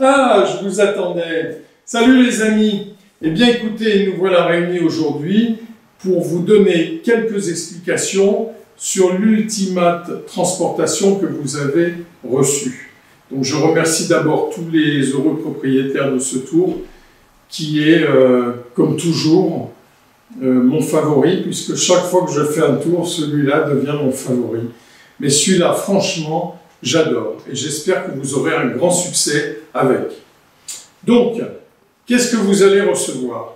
Ah, je vous attendais. Salut les amis. Eh bien écoutez, nous voilà réunis aujourd'hui pour vous donner quelques explications sur l'Ultimate Transportation que vous avez reçu. Donc je remercie d'abord tous les heureux propriétaires de ce tour qui est, comme toujours, mon favori, puisque chaque fois que je fais un tour, celui-là devient mon favori. Mais celui-là, franchement, j'adore et j'espère que vous aurez un grand succès avec. Donc, qu'est-ce que vous allez recevoir?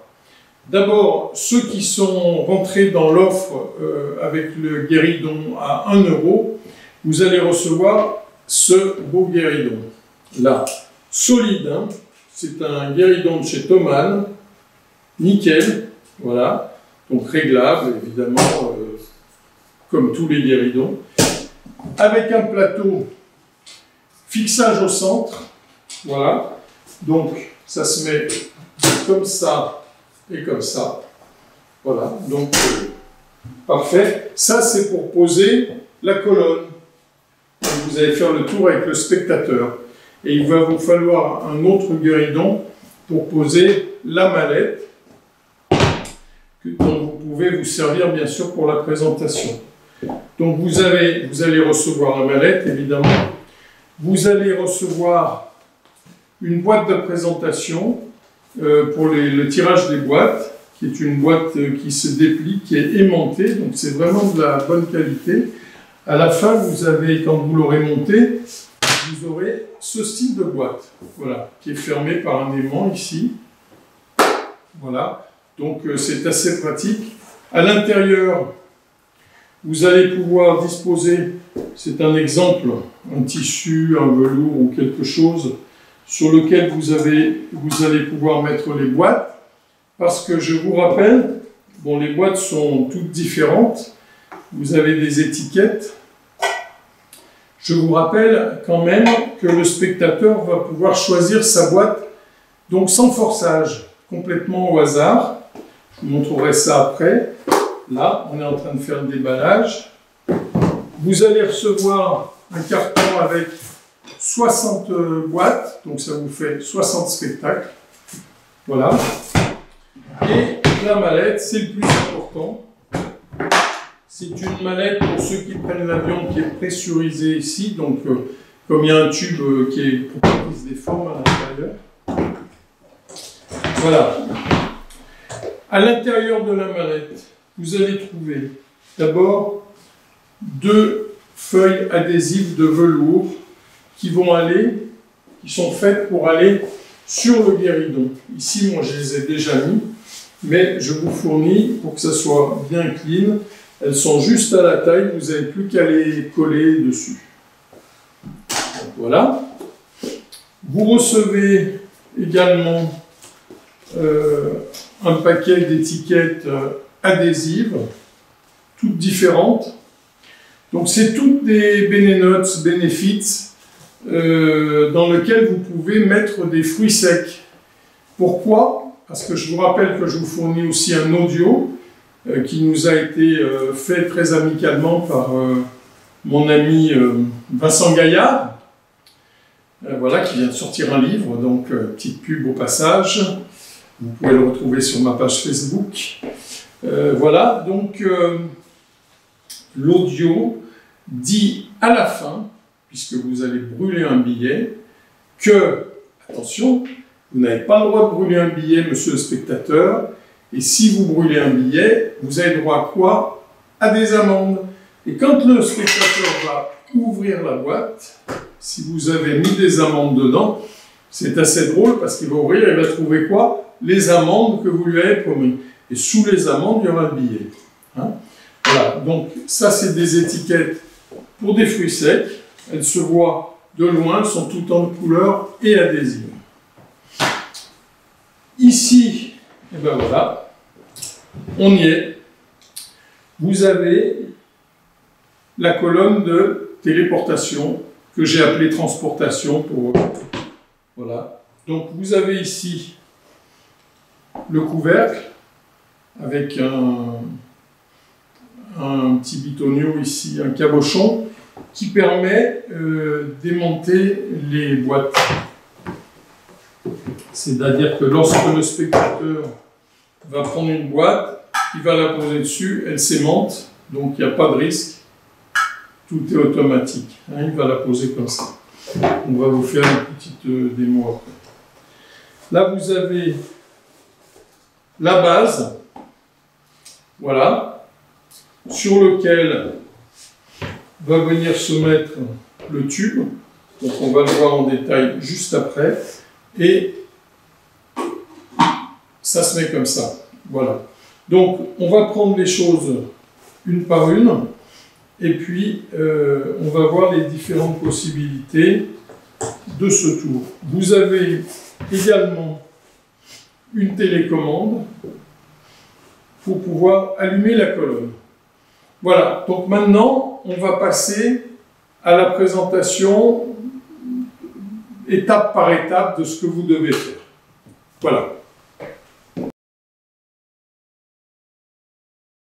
D'abord, ceux qui sont rentrés dans l'offre avec le guéridon à 1 €, vous allez recevoir ce beau guéridon. Là, solide, hein? C'est un guéridon de chez Thomann, nickel, voilà. Donc réglable, évidemment, comme tous les guéridons. Avec un plateau fixage au centre, voilà. Donc, ça se met comme ça et comme ça. Voilà, donc parfait. Ça, c'est pour poser la colonne. Donc, vous allez faire le tour avec le spectateur. Et il va vous falloir un autre guéridon pour poser la mallette, dont vous pouvez vous servir, bien sûr, pour la présentation. Donc, vous allez recevoir la mallette, évidemment. Vous allez recevoir une boîte de présentation pour le tirage des boîtes, qui est une boîte qui se déplie, qui est aimantée, donc c'est vraiment de la bonne qualité. À la fin, vous avez, quand vous l'aurez montée, vous aurez ce style de boîte, voilà, qui est fermé par un aimant ici. Voilà, donc c'est assez pratique. À l'intérieur, vous allez pouvoir disposer, c'est un exemple, un tissu, un velours ou quelque chose sur lequel vous allez pouvoir mettre les boîtes, parce que je vous rappelle, bon, les boîtes sont toutes différentes, vous avez des étiquettes. Je vous rappelle quand même que le spectateur va pouvoir choisir sa boîte, donc sans forçage, complètement au hasard. Je vous montrerai ça après. Là, on est en train de faire le déballage. Vous allez recevoir un carton avec 60 boîtes, donc ça vous fait 60 spectacles. Voilà. Et la mallette, c'est le plus important. C'est une mallette pour ceux qui prennent l'avion qui est pressurisée ici, donc comme il y a un tube qui est pour qu'il se déforme à l'intérieur. Voilà. À l'intérieur de la mallette, vous allez trouver d'abord 2 feuilles adhésives de velours qui sont faites pour aller sur le guéridon. Ici, moi, je les ai déjà mis, mais je vous fournis pour que ça soit bien clean. Elles sont juste à la taille, vous n'avez plus qu'à les coller dessus. Donc, voilà. Vous recevez également un paquet d'étiquettes adhésives, toutes différentes. Donc c'est toutes des Benenotes, Benefits, dans lesquels vous pouvez mettre des fruits secs. Pourquoi? Parce que je vous rappelle que je vous fournis aussi un audio qui nous a été fait très amicalement par mon ami Vincent Gaillard, voilà, qui vient de sortir un livre, donc petite pub au passage. Vous pouvez le retrouver sur ma page Facebook. Voilà, donc l'audio dit à la fin, puisque vous allez brûler un billet, que, attention, vous n'avez pas le droit de brûler un billet, monsieur le spectateur, et si vous brûlez un billet, vous avez le droit à quoi? À des amendes. Et quand le spectateur va ouvrir la boîte, si vous avez mis des amendes dedans, c'est assez drôle parce qu'il va ouvrir et il va trouver quoi? Les amendes que vous lui avez promis. Et sous les amendes, il y aura le billet. Hein? Voilà, donc ça c'est des étiquettes pour des fruits secs. Elles se voient de loin, elles sont toutes en couleur et adhésives. Ici, et ben voilà, on y est. Vous avez la colonne de téléportation que j'ai appelée transportation pour... Voilà. Donc vous avez ici le couvercle avec un petit bitonio ici, un cabochon qui permet d'aimanter les boîtes. C'est-à-dire que lorsque le spectateur va prendre une boîte, il va la poser dessus, elle s'aimante, donc il n'y a pas de risque. Tout est automatique. Hein, il va la poser comme ça. On va vous faire une petite démo après. Là, vous avez la base, voilà, sur lequel va venir se mettre le tube. Donc, on va le voir en détail juste après. Et ça se met comme ça. Voilà. Donc, on va prendre les choses une par une. Et puis, on va voir les différentes possibilités de ce tour. Vous avez également une télécommande pour pouvoir allumer la colonne. Voilà, donc maintenant, on va passer à la présentation étape par étape de ce que vous devez faire. Voilà.